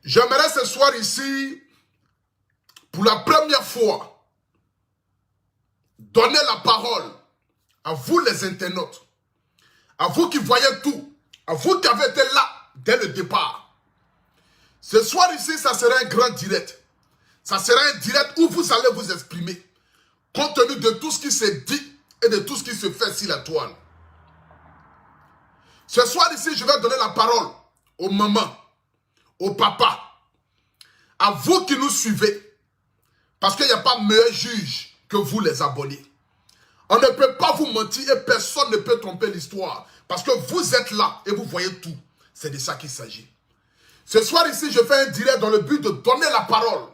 J'aimerais ce soir ici, pour la première fois, donner la parole à vous les internautes, à vous qui voyez tout, à vous qui avez été là dès le départ. Ce soir ici, ça sera un grand direct. Ça sera un direct où vous allez vous exprimer, compte tenu de tout ce qui s'est dit et de tout ce qui se fait sur la toile. Ce soir ici, je vais donner la parole aux mamans, aux papas, à vous qui nous suivez, parce qu'il n'y a pas meilleur juge que vous les abonnés. On ne peut pas vous mentir et personne ne peut tromper l'histoire, parce que vous êtes là et vous voyez tout. C'est de ça qu'il s'agit. Ce soir ici, je fais un direct dans le but de donner la parole.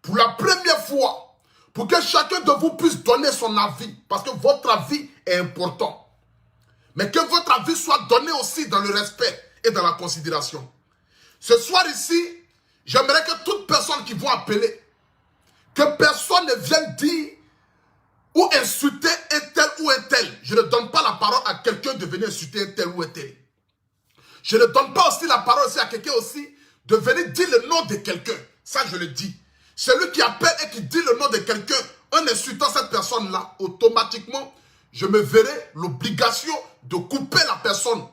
Pour la première fois, pour que chacun de vous puisse donner son avis, parce que votre avis est important. Mais que votre avis soit donné aussi dans le respect et dans la considération. Ce soir ici, j'aimerais que toute personne qui va appeler, que personne ne vienne dire ou insulter un tel ou un tel. Je ne donne pas la parole à quelqu'un de venir insulter un tel ou un tel. Je ne donne pas aussi la parole aussi à quelqu'un aussi de venir dire le nom de quelqu'un. Ça, je le dis. Celui qui appelle et qui dit le nom de quelqu'un en insultant cette personne-là, automatiquement, je me verrai l'obligation de couper la personne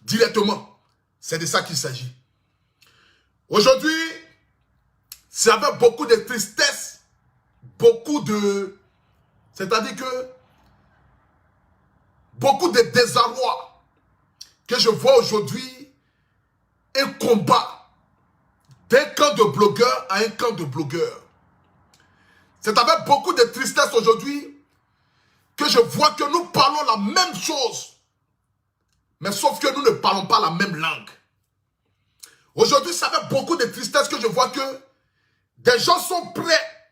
directement. C'est de ça qu'il s'agit. Aujourd'hui, c'est avec beaucoup de tristesse, beaucoup de... c'est-à-dire que beaucoup de désarroi que je vois aujourd'hui un combat d'un camp de blogueurs à un camp de blogueurs. C'est avec beaucoup de tristesse aujourd'hui que je vois que nous parlons la même chose, mais sauf que nous ne parlons pas la même langue. Aujourd'hui, c'est avec beaucoup de tristesse que je vois que des gens sont prêts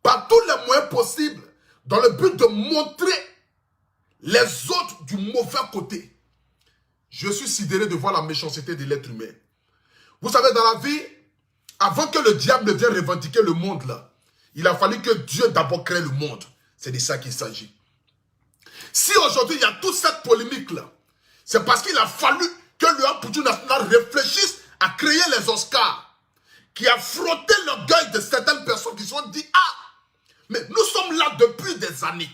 par tous les moyens possibles dans le but de montrer les autres du mauvais côté. Je suis sidéré de voir la méchanceté de l'être humain. Vous savez, dans la vie, avant que le diable ne vienne revendiquer le monde là, il a fallu que Dieu d'abord crée le monde. C'est de ça qu'il s'agit. Si aujourd'hui il y a toute cette polémique là, c'est parce qu'il a fallu que le Poutou National réfléchisse à créer les Oscars, qui a frotté l'orgueil de certaines personnes qui se sont dit, ah, mais nous sommes là depuis des années.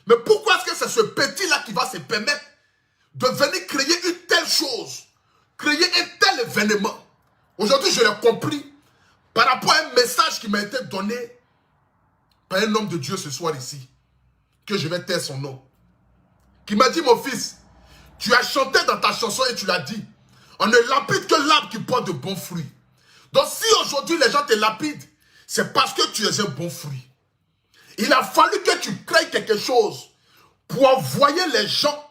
Mais pourquoi est-ce que c'est ce petit-là qui va se permettre de venir créer une telle chose, créer un tel événement? Aujourd'hui, je l'ai compris par rapport à un message qui m'a été donné par un homme de Dieu ce soir ici, que je vais taire son nom, qui m'a dit, mon fils, tu as chanté dans ta chanson et tu l'as dit, on ne lapide que l'arbre qui porte de bons fruits. Donc si aujourd'hui les gens te lapident, c'est parce que tu es un bon fruit. Il a fallu que tu crées quelque chose pour envoyer les gens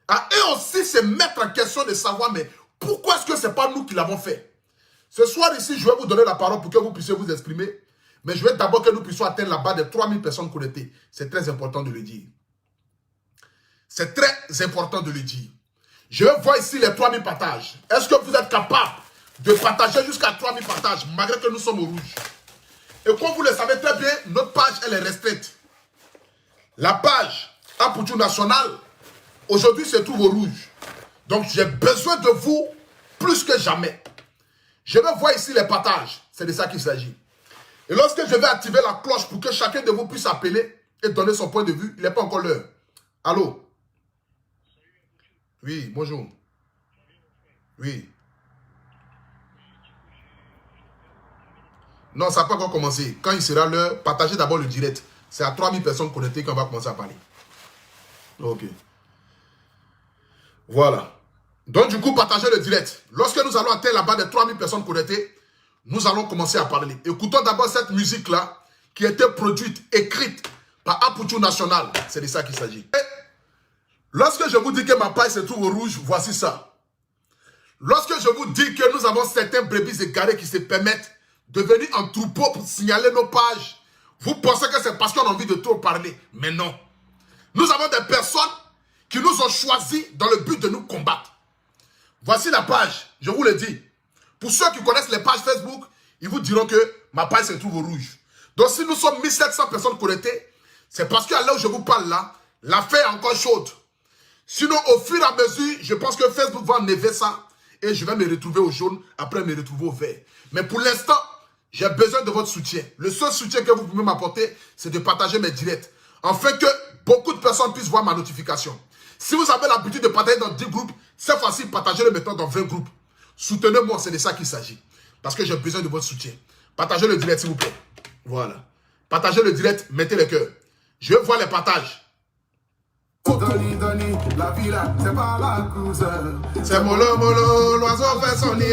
à eux aussi se mettre en question de savoir, mais pourquoi est-ce que ce n'est pas nous qui l'avons fait? Ce soir ici, je vais vous donner la parole pour que vous puissiez vous exprimer. Mais je veux d'abord que nous puissions atteindre la barre de 3000 personnes connectées. C'est très important de le dire. C'est très important de le dire. Je vais voir ici les 3000 partages. Est-ce que vous êtes capable de partager jusqu'à 3000 partages, malgré que nous sommes au rouge? Et comme vous le savez très bien, notre page, elle est restreinte. La page Poutou National, aujourd'hui, se trouve au rouge. Donc, j'ai besoin de vous plus que jamais. Je vais voir ici les partages. C'est de ça qu'il s'agit. Et lorsque je vais activer la cloche pour que chacun de vous puisse appeler et donner son point de vue, il n'est pas encore l'heure. Allô? Oui, bonjour. Oui. Non, ça n'a pas encore commencé. Quand il sera l'heure, partagez d'abord le direct. C'est à 3000 personnes connectées qu'on va commencer à parler. Ok. Voilà. Donc du coup, partagez le direct. Lorsque nous allons atteindre la barre de 3000 personnes connectées, nous allons commencer à parler. Écoutons d'abord cette musique-là qui a été produite, écrite par Poutou National. C'est de ça qu'il s'agit. Lorsque je vous dis que ma page se trouve au rouge, voici ça. Lorsque je vous dis que nous avons certains brebis égarés qui se permettent de venir en troupeau pour signaler nos pages, vous pensez que c'est parce qu'on a envie de trop parler. Mais non. Nous avons des personnes qui nous ont choisis dans le but de nous combattre. Voici la page, je vous le dis. Pour ceux qui connaissent les pages Facebook, ils vous diront que ma page se trouve au rouge. Donc si nous sommes 1700 personnes connectées, c'est parce qu'à l'heure où je vous parle là, l'affaire est encore chaude. Sinon, au fur et à mesure, je pense que Facebook va enlever ça et je vais me retrouver au jaune, après me retrouver au vert. Mais pour l'instant, j'ai besoin de votre soutien. Le seul soutien que vous pouvez m'apporter, c'est de partager mes directs, afin que beaucoup de personnes puissent voir ma notification. Si vous avez l'habitude de partager dans 10 groupes, c'est facile, partagez-le maintenant dans 20 groupes. Soutenez-moi, c'est de ça qu'il s'agit. Parce que j'ai besoin de votre soutien. Partagez le direct, s'il vous plaît. Voilà. Partagez le direct, mettez le cœur. Je veux voir les partages. La villa, c'est pas la course. C'est mollo, mollo, l'oiseau fait son nid.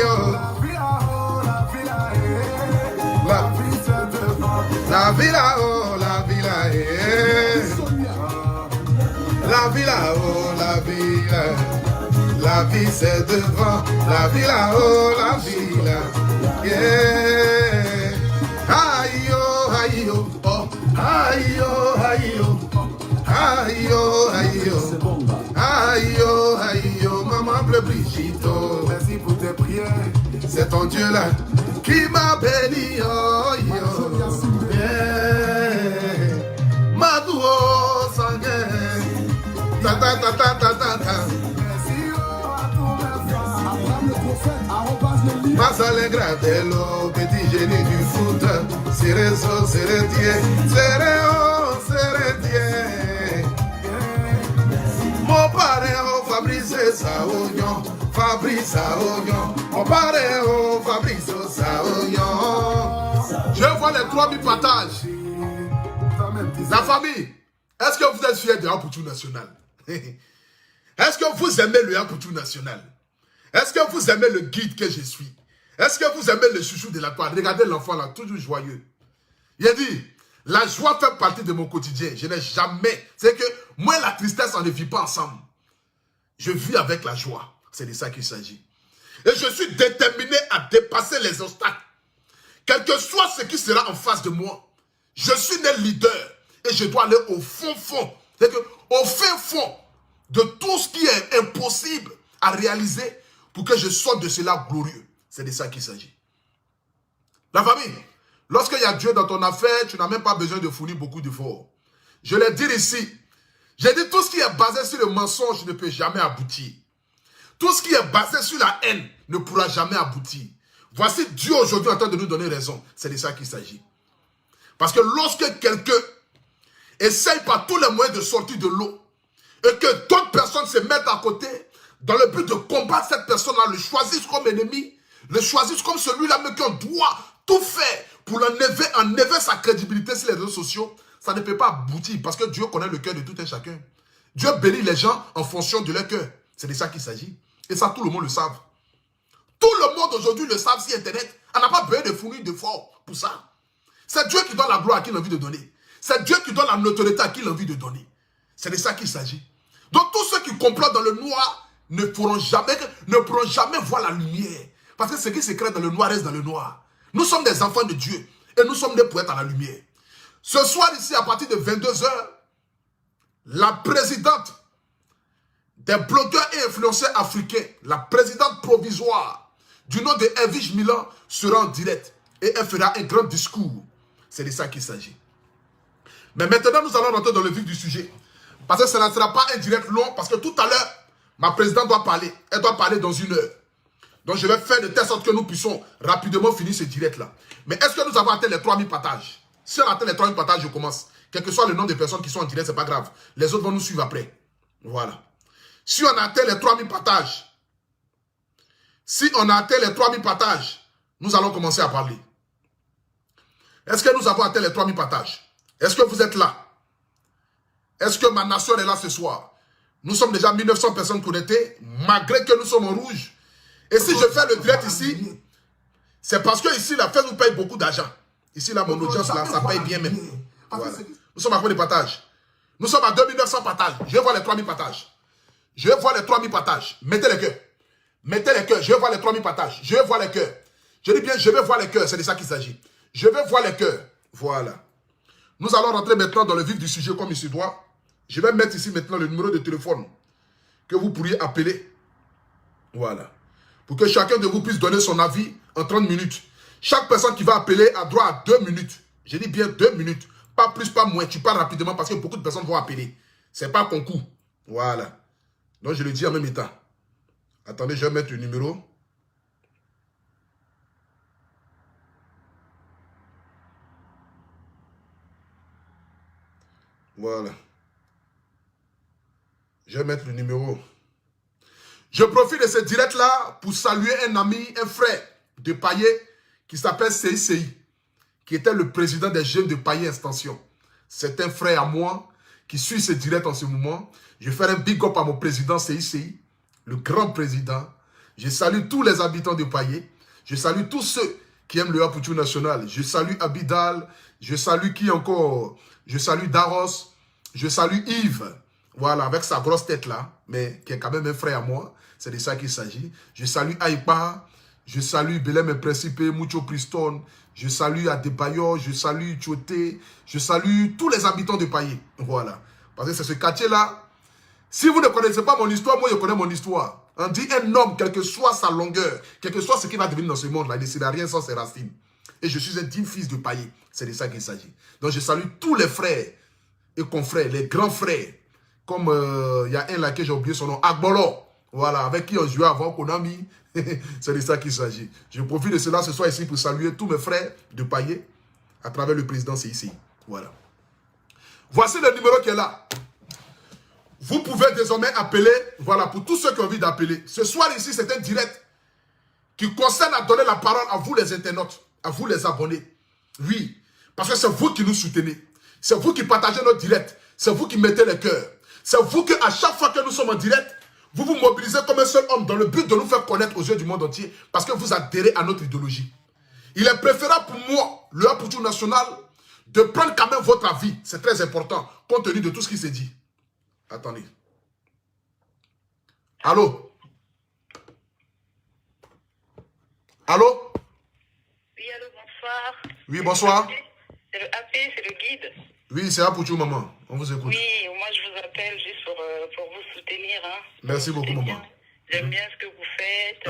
La vie, c'est devant. La villa, oh, la villa, La villa, oh, la villa. La vie, c'est devant. La villa, oh, la villa. Yeah. Aïe, oh, aïe, oh, oh. Aïe, oh, aïe, oh. Aïe, oh, aïe, oh. Aïe, oh, aïe, oh. Maman bleu Brigitte, oh. Merci pour tes prières. C'est ton Dieu là qui m'a béni, oh, yo. Yeah. Madouo sanguin. Ta ta ta ta ta ta ta. Merci à tous mes frères. Abraham le prophète, arrobas le livre. Masale Gradello, petit génie du foot. Cerezo, Ceretier, Cereo, Ceretier. Mon parrain, Fabrice Saounion. Fabrice Saounion. Mon parrain, Fabrice Saounion. Je vois les 3000 partages. La famille, est-ce que vous êtes fiers de Apoutou National? Est-ce que vous aimez le Apoutou National? Est-ce que vous aimez le guide que je suis? Est-ce que vous aimez le chouchou de la toile? Regardez l'enfant là, toujours joyeux. Il a dit, la joie fait partie de mon quotidien. Je n'ai jamais... C'est que moi et la tristesse, on ne vit pas ensemble. Je vis avec la joie. C'est de ça qu'il s'agit. Et je suis déterminé à dépasser les obstacles. Quel que soit ce qui sera en face de moi, je suis né leader. Et je dois aller au fond. C'est que au fin fond de tout ce qui est impossible à réaliser pour que je sorte de cela glorieux. C'est de ça qu'il s'agit. La famille, lorsqu'il y a Dieu dans ton affaire, tu n'as même pas besoin de fournir beaucoup d'efforts. Je l'ai dit ici. J'ai dit tout ce qui est basé sur le mensonge ne peut jamais aboutir. Tout ce qui est basé sur la haine ne pourra jamais aboutir. Voici Dieu aujourd'hui en train de nous donner raison. C'est de ça qu'il s'agit. Parce que lorsque quelqu'un essaye par tous les moyens de sortir de l'eau et que d'autres personnes se mettent à côté dans le but de combattre cette personne-là, le choisissent comme ennemi, le choisissent comme celui-là, mais qu'on doit tout faire pour enlever sa crédibilité sur les réseaux sociaux, ça ne peut pas aboutir parce que Dieu connaît le cœur de tout un chacun. Dieu bénit les gens en fonction de leur cœur. C'est de ça qu'il s'agit. Et ça, tout le monde le savent. Tout le monde aujourd'hui le savent sur Internet. On n'a pas besoin de fournir d'efforts pour ça. C'est Dieu qui donne la gloire à qui il a envie de donner. C'est Dieu qui donne la notoriété à qui il a envie de donner. C'est de ça qu'il s'agit. Donc tous ceux qui complotent dans le noir ne pourront jamais voir la lumière. Parce que ce qui se crée dans le noir reste dans le noir. Nous sommes des enfants de Dieu. Et nous sommes des poètes à la lumière. Ce soir ici, à partir de 22 h, la présidente des blogueurs et influenceurs africains, la présidente provisoire du nom de Evige Milan sera en direct. Et elle fera un grand discours. C'est de ça qu'il s'agit. Mais maintenant, nous allons rentrer dans le vif du sujet. Parce que ce ne sera pas un direct long. Parce que tout à l'heure, ma présidente doit parler. Elle doit parler dans 1 heure. Donc je vais faire de telle sorte que nous puissions rapidement finir ce direct-là. Mais est-ce que nous avons atteint les 3000 partages? Si on atteint les 3000 partages, je commence. Quel que soit le nombre de personnes qui sont en direct, ce n'est pas grave. Les autres vont nous suivre après. Voilà. Si on atteint les 3000 partages, nous allons commencer à parler. Est-ce que nous avons atteint les 3000 partages? Est-ce que vous êtes là? Est-ce que ma nation est là ce soir? Nous sommes déjà 1900 personnes connectées, malgré que nous sommes en rouge. Et si je fais le direct ici, c'est parce que ici, la Facebook paye beaucoup d'argent. Ici, là, mon audience, là, ça paye bien même. Voilà. Nous sommes à combien de partages? Nous sommes à 2900 partages. Je vais voir les 3000 partages. Je vais voir les 3000 partages. Mettez les cœurs. Mettez les cœurs. Je vais voir les 3000 partages. Je vais voir les cœurs. Je dis bien, je vais voir les cœurs. C'est de ça qu'il s'agit. Je vais voir les cœurs. Voilà. Nous allons rentrer maintenant dans le vif du sujet comme il se doit. Je vais mettre ici maintenant le numéro de téléphone que vous pourriez appeler. Voilà. Pour que chacun de vous puisse donner son avis en 30 minutes. Chaque personne qui va appeler a droit à 2 minutes. Je dis bien 2 minutes. Pas plus, pas moins. Tu parles rapidement parce que beaucoup de personnes vont appeler. Ce n'est pas un concours. Voilà. Donc je le dis en même temps. Attendez, je vais mettre le numéro. Voilà. Je vais mettre le numéro. Je profite de ce direct-là pour saluer un ami, un frère de Payet qui s'appelle CICI, qui était le président des jeunes de Payet Extension. C'est un frère à moi qui suit ce direct en ce moment. Je vais faire un big up à mon président CICI, le grand président. Je salue tous les habitants de Payet. Je salue tous ceux qui aiment le Haputu national. Je salue Abidal. Je salue qui encore? Je salue Daros. Je salue Yves. Voilà, avec sa grosse tête là, mais qui est quand même un frère à moi. C'est de ça qu'il s'agit. Je salue Aïpa. Je salue Belém Principe, Mucho Priston. Je salue Adebayo. Je salue Tchoté. Je salue tous les habitants de Payet. Voilà. Parce que c'est ce quartier-là. Si vous ne connaissez pas mon histoire, moi je connais mon histoire. On dit un homme, quelle que soit sa longueur, quel que soit ce qu'il va devenir dans ce monde-là, il ne décidera rien sans ses racines. Et je suis un digne fils de Payet. C'est de ça qu'il s'agit. Donc je salue tous les frères et confrères, les grands frères. Comme il y a un là que j'ai oublié son nom, Agbolo. Voilà, avec qui on jouait avant Konami. C'est de ça qu'il s'agit. Je profite de cela ce soir ici pour saluer tous mes frères de Payet à travers le président CICI. Voilà. Voici le numéro qui est là. Vous pouvez désormais appeler, voilà, pour tous ceux qui ont envie d'appeler. Ce soir ici, c'est un direct qui concerne à donner la parole à vous les internautes, à vous les abonnés. Oui, parce que c'est vous qui nous soutenez. C'est vous qui partagez notre direct. C'est vous qui mettez les cœurs. C'est vous qui, à chaque fois que nous sommes en direct, vous vous mobilisez comme un seul homme dans le but de nous faire connaître aux yeux du monde entier parce que vous adhérez à notre idéologie. Il est préférable pour moi, le Haputu national, de prendre quand même votre avis. C'est très important, compte tenu de tout ce qui s'est dit. Attendez. Allô? Allô? Oui, allô, bonsoir. Oui, bonsoir. C'est le AP, c'est le guide. Oui, c'est Haputu, maman. On vous écoute. Oui, moi je vous appelle juste pour vous soutenir. Hein. Merci beaucoup, maman. J'aime bien ce que vous faites.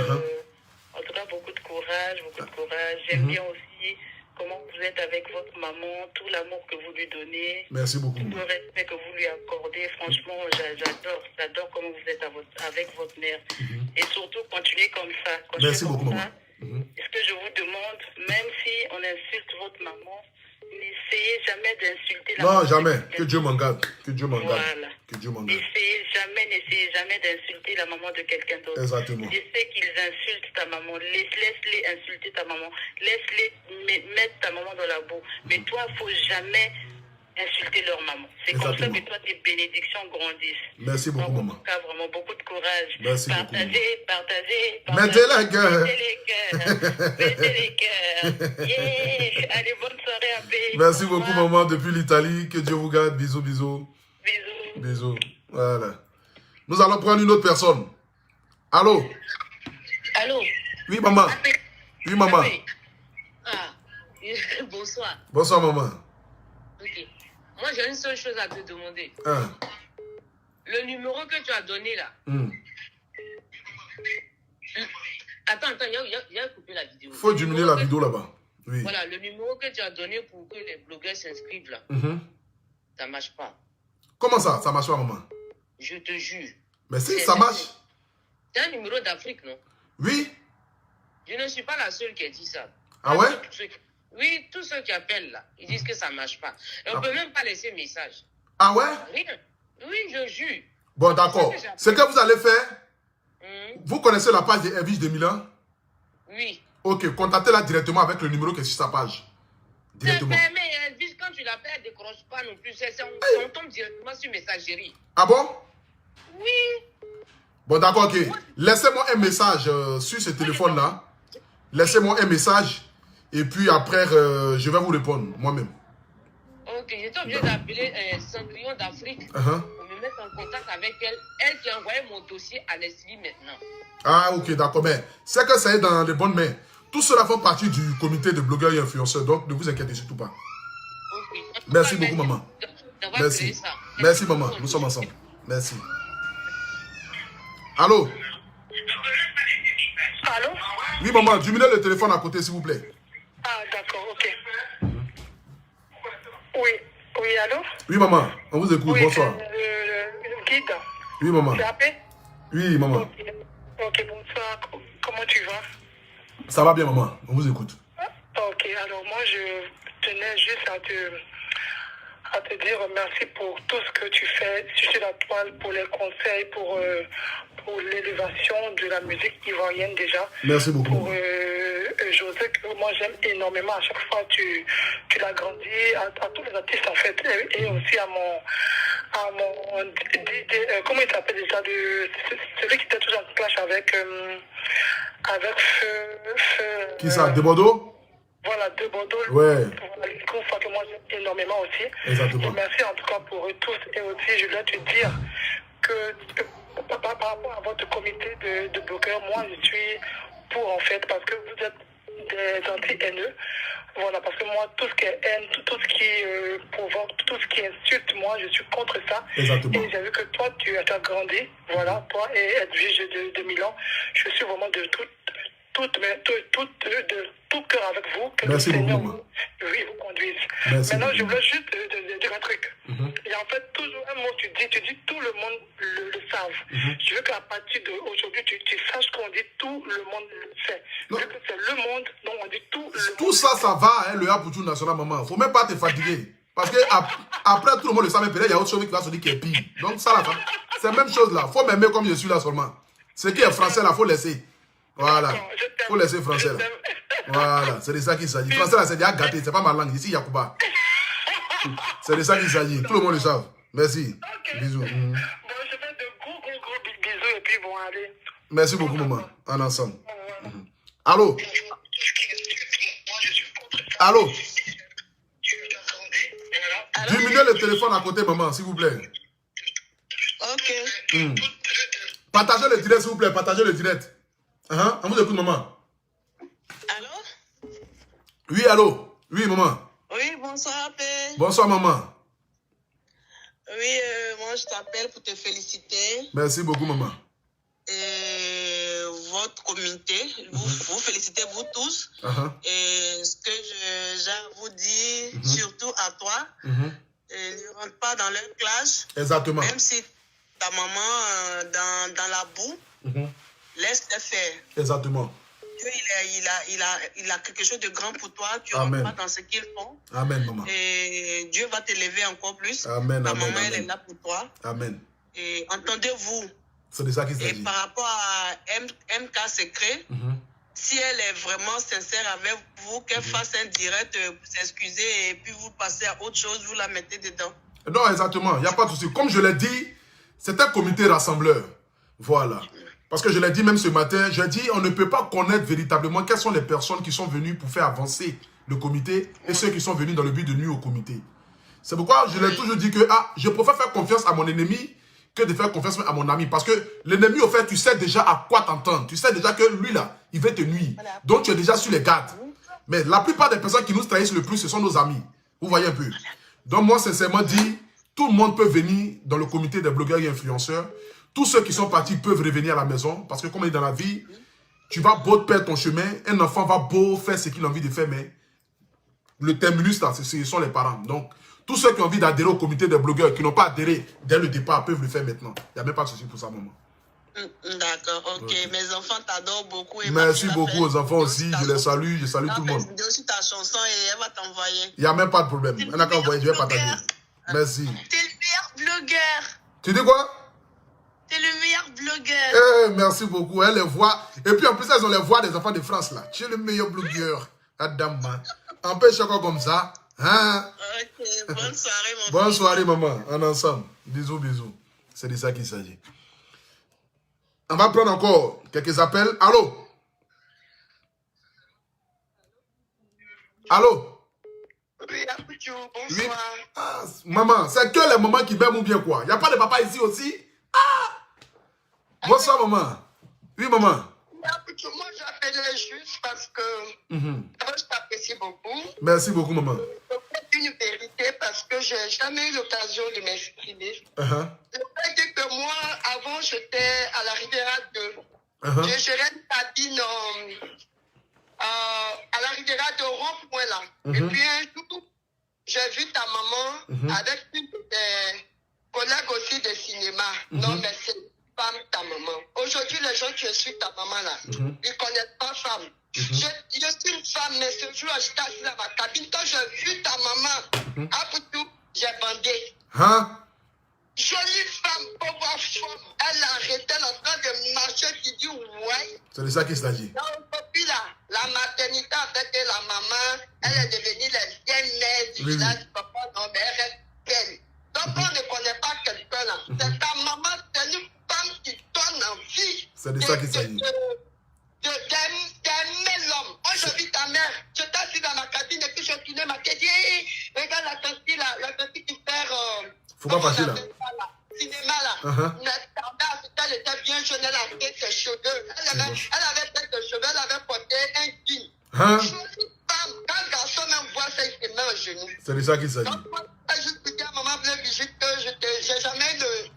En tout cas, beaucoup de courage, beaucoup de courage. J'aime bien aussi comment vous êtes avec votre maman, tout l'amour que vous lui donnez. Merci beaucoup. Tout le respect que vous lui accordez. Franchement, j'adore comment vous êtes avec votre mère. Et surtout, continuez comme ça. Merci beaucoup, maman. Ce que je vous demande, même si on insulte votre maman, n'essayez jamais d'insulter la maman. Non, jamais. Que Dieu m'en garde. Que Dieu m'en garde. Voilà. Que Dieu m'en garde. N'essayez jamais d'insulter la maman de quelqu'un d'autre. Exactement. Je sais qu'ils insultent ta maman. Laisse-les insulter ta maman. Laisse-les mettre ta maman dans la boue. Mais toi, il ne faut jamais insulter leur maman. C'est comme ça que toi, tes bénédictions grandissent. Merci beaucoup, maman. En tout cas, vraiment beaucoup de courage. Merci partagez. Mettez les cœurs. Mettez les cœurs. Yeah. Allez, bonne soirée à paix. Merci beaucoup, maman, depuis l'Italie. Que Dieu vous garde. Bisous, bisous. Bisous. Bisous. Voilà. Nous allons prendre une autre personne. Allô? Allô? Oui, maman. Oui, maman. Ah, bonsoir. Bonsoir, maman. Ok. Moi, j'ai une seule chose à te demander. Hein? Le numéro que tu as donné là. Attends, il a coupé la vidéo. Faut diminuer la vidéo là-bas. Oui. Voilà, le numéro que tu as donné pour que les blogueurs s'inscrivent là. Ça ne marche pas. Comment ça? Ça marche pas, maman? Je te jure. Mais si, ça marche. C'est un numéro d'Afrique, non? Oui. Je ne suis pas la seule qui a dit ça. Ah ouais? Oui, tous ceux qui appellent là, ils disent que ça ne marche pas. Et on ne peut même pas laisser message. Ah ouais? Rien. Oui, je jure. Bon, d'accord. Ce que vous allez faire, vous connaissez la page de Elvis de Milan? Oui. Ok, contactez-la directement avec le numéro qui est sur sa page. Directement. Mais Elvis, quand tu l'appelles, elle ne décroche pas non plus. On tombe directement sur messagerie. Ah bon? Oui. Bon, d'accord, ok. Laissez-moi un message sur ce téléphone-là. Laissez-moi un message. Et puis après, je vais vous répondre moi-même. Ok, j'étais obligé d'appeler Cendrillon d'Afrique pour me mettre en contact avec elle. Elle qui a envoyé mon dossier à Leslie maintenant. Ah, ok, d'accord. Mais c'est que ça est dans les bonnes mains. Tout cela fait partie du comité de blogueurs et influenceurs. Donc, ne vous inquiétez surtout pas. Okay. Merci beaucoup, maman. Merci. Ça. Merci, maman. Nous sommes ensemble. Merci. Allô? Allô? Oui, maman. Diminuez le téléphone à côté, s'il vous plaît. Ah, d'accord, ok. Oui, allô? Oui, maman. On vous écoute. Oui, bonsoir. Le guide. Oui, maman. Tu appelles? Oui, maman. Ok, bonsoir. Comment tu vas? Ça va bien, maman. On vous écoute. Ok, alors moi, je tenais juste à te dire merci pour tout ce que tu fais sur la toile, pour les conseils, pour l'élévation de la musique ivoirienne déjà. Merci beaucoup. Pour José, que moi j'aime énormément. À chaque fois, tu l'as grandi, à tous les artistes en fait, et aussi à mon comment il s'appelle déjà, celui qui était toujours en clash avec Feu. Qui ça, De Bordeaux? Voilà, De Bordeaux. Ouais. Voilà, une fois que moi j'aime énormément aussi. Exactement. Et merci en tout cas pour eux tous. Et aussi, je voulais te dire que par rapport à votre comité de bloqueurs, moi je suis pour en fait, parce que vous êtes des anti-haineux. Voilà, parce que moi, tout ce qui est haine, tout ce qui provoque, tout ce qui insulte, moi, je suis contre ça. Exactement. Et j'ai vu que toi, tu as grandi, voilà, toi et Edwige de Milan. Je suis vraiment de tout cœur avec vous. Que merci le Seigneur beaucoup, vous conduise. Merci Maintenant, beaucoup. je voulais juste te dire un truc. Il y a en fait toujours un mot, tu dis tout le monde le savent. Je veux qu'à partir d'aujourd'hui, tu saches qu'on dit tout le monde le sait. Non. Vu que c'est le monde, donc on dit tout le monde. Tout ça, ça va, hein, le A pour tout national, maman. Faut même pas te fatiguer. Parce que après, tout le monde le sait, mais peut-être il y a autre chose qui va se dire qui est pire. Donc ça, là, c'est la même chose là. Faut m'aimer comme je suis là seulement. Ce qui est français là, faut laisser. Voilà. Faut laisser français là. Voilà, c'est de ça qu'il s'agit. Français là, c'est déjà gâté, c'est pas ma langue. Ici, Yacouba. C'est de ça qu'il s'agit. Tout le monde le savent. Merci. Okay. Bisous. Bon, je fais de gros bisous et puis bon, allez. Merci beaucoup, maman. En ensemble. Allô? Allô? Diminuez le téléphone à côté, maman, s'il vous plaît. Ok. Partagez le direct, s'il vous plaît. Partagez le direct. On vous écoute, maman. Allô? Oui, allô? Oui, maman. Oui, bonsoir, Père. Bonsoir, maman. Oui, moi, je t'appelle pour te féliciter. Merci beaucoup, maman. Votre communauté, vous félicitez vous tous. Et ce que j'ai à vous dire, surtout à toi, ne rentre pas dans leur clash. Exactement. Même si ta maman dans la boue, laisse-les faire. Exactement. Dieu, il a quelque chose de grand pour toi. Tu ne rentres pas dans ce qu'ils font. Amen, maman. Et Dieu va t'élever encore plus. Amen, ta amen, maman, amen. elle est là pour toi. Amen. Et entendez-vous. C'est de ça qu'il Et s'agit. par rapport à MK Secret, si elle est vraiment sincère avec vous, qu'elle fasse un direct pour s'excuser et puis vous passez à autre chose, vous la mettez dedans. Non, exactement. Il n'y a pas de souci. Comme je l'ai dit, c'est un comité rassembleur. Voilà. Parce que je l'ai dit même ce matin, j'ai dit on ne peut pas connaître véritablement quelles sont les personnes qui sont venues pour faire avancer le comité et ceux qui sont venus dans le but de nuire au comité. C'est pourquoi je l'ai toujours dit que je préfère faire confiance à mon ennemi que de faire confiance à mon ami. Parce que l'ennemi, au fait, tu sais déjà à quoi t'entendre. Tu sais déjà que lui, là, il veut te nuire. Donc, tu es déjà sur les gardes. Mais la plupart des personnes qui nous trahissent le plus, ce sont nos amis. Vous voyez un peu. Donc, moi, sincèrement dit, tout le monde peut venir dans le comité des blogueurs et influenceurs. Tous ceux qui sont partis peuvent revenir à la maison. Parce que comme on est dans la vie, tu vas beau perdre ton chemin. Un enfant va beau faire ce qu'il a envie de faire, mais le terminus, là, ce sont les parents. Donc, tous ceux qui ont envie d'adhérer au comité des blogueurs, qui n'ont pas adhéré dès le départ, peuvent le faire maintenant. Il n'y a même pas de souci pour ça, maman. D'accord, ok. Mes enfants t'adorent beaucoup. Et merci beaucoup aux enfants aussi. Je les salue, je salue tout le monde. Je aussi ta chanson et elle va t'envoyer. Il n'y a même pas de problème. Elle n'a qu'à envoyer, je vais partager. Merci. T'es le meilleur blogueur. Tu dis quoi? T'es le meilleur blogueur. Merci beaucoup. Elle les voit. Et puis en plus, elles ont les voix des enfants de France là. Tu es le meilleur blogueur. Adam, on peut chacun comme ça. Hein? Ok, bonne soirée, mon Bonne soirée, maman. En ensemble. Bisous, bisous. C'est de ça qu'il s'agit. On va prendre encore quelques appels. Allô? Allô? Oui, bonsoir. Oui. Ah, maman, c'est que les mamans qui m'aiment ou bien quoi? Il n'y a pas de papa ici aussi? Bonsoir, maman. Oui, maman. Moi, j'appelais juste parce que je t'apprécie beaucoup. Merci beaucoup, maman. C'est une vérité parce que je n'ai jamais eu l'occasion de m'exprimer. Je peux dire que moi, avant, j'étais à la Riviera 2. Je gérais une cabine à la Riviera 2, rond-point là. Et puis un jour, j'ai vu ta maman avec une des collègues aussi de cinéma. Non, mais c'est femme, ta maman. Aujourd'hui, les gens qui suivent ta maman là, ils ne connaissent pas femme. Je suis une femme, mais ce jour, j'étais assise dans ma cabine. Quand j'ai vu ta maman, j'ai bandé. Hein? Jolie femme, pauvre femme. Elle arrêtait en train de marcher, qui dit ouais. C'est de ça qu'il s'agit. Depuis là, la maternité a fait que la maman, elle est devenue la vieille mère du village. Papa, non, mais elle reste belle. Donc on ne connaît pas quelqu'un là. C'est ta maman, c'est une femme qui donne envie. C'est de ça qu'il s'agit. D'aimer l'homme. Aujourd'hui, ta mère, je t'ai assis dans ma cabine et puis je tournais ma tête. Regarde la tante là, la tante qui fait. Faut pas fâcher là. Cinéma là. Mais ta mère, elle était bien jeune, elle avait ses cheveux. Elle avait ses cheveux, elle avait porté un jean. Hein? Quand le garçon même voit ça, il se met au genou. C'est de ça qu'il s'agit. Donc, moi, je juste dit à maman, visite que j'ai jamais eu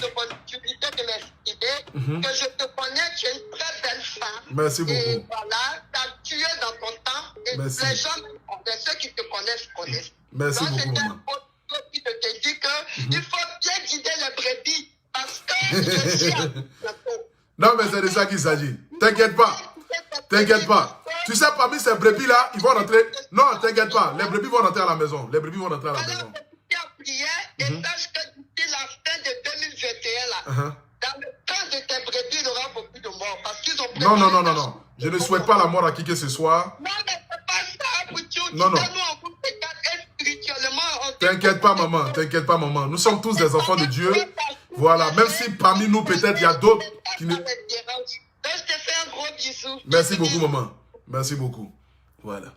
l'opportunité de m'expliquer, que je te connais, tu es une très belle femme. Merci beaucoup. Et voilà, tu es dans ton temps. Et Merci. les gens, ceux qui te connaissent. Merci donc, beaucoup, c'était maman. un autre qui te dit qu'il faut bien guider les brebis. Parce que je suis à Non, mais c'est de ça qu'il s'agit. T'inquiète pas. T'inquiète pas. Tu sais, parmi ces brebis-là, ils vont rentrer. Non, t'inquiète pas. Les brebis vont rentrer à la maison. Les brebis vont rentrer à la maison. Alors, prière et sache que d'ici la fin de 2021, là, dans le temps de tes brebis, il y aura beaucoup de morts. Parce qu'ils ont Non, non, non, non, non. Je ne souhaite pas la mort à qui que ce soit. Non, mais c'est pas ça, Bouchou. Non, non. Nous, on vous regarde spirituellement. T'inquiète pas, maman. T'inquiète pas, maman. Nous sommes tous des enfants de Dieu. Voilà. Même si parmi nous, peut-être, il y a d'autres qui ne... Donc, je te fais un gros bisou. Merci beaucoup, maman. Merci beaucoup. Voilà.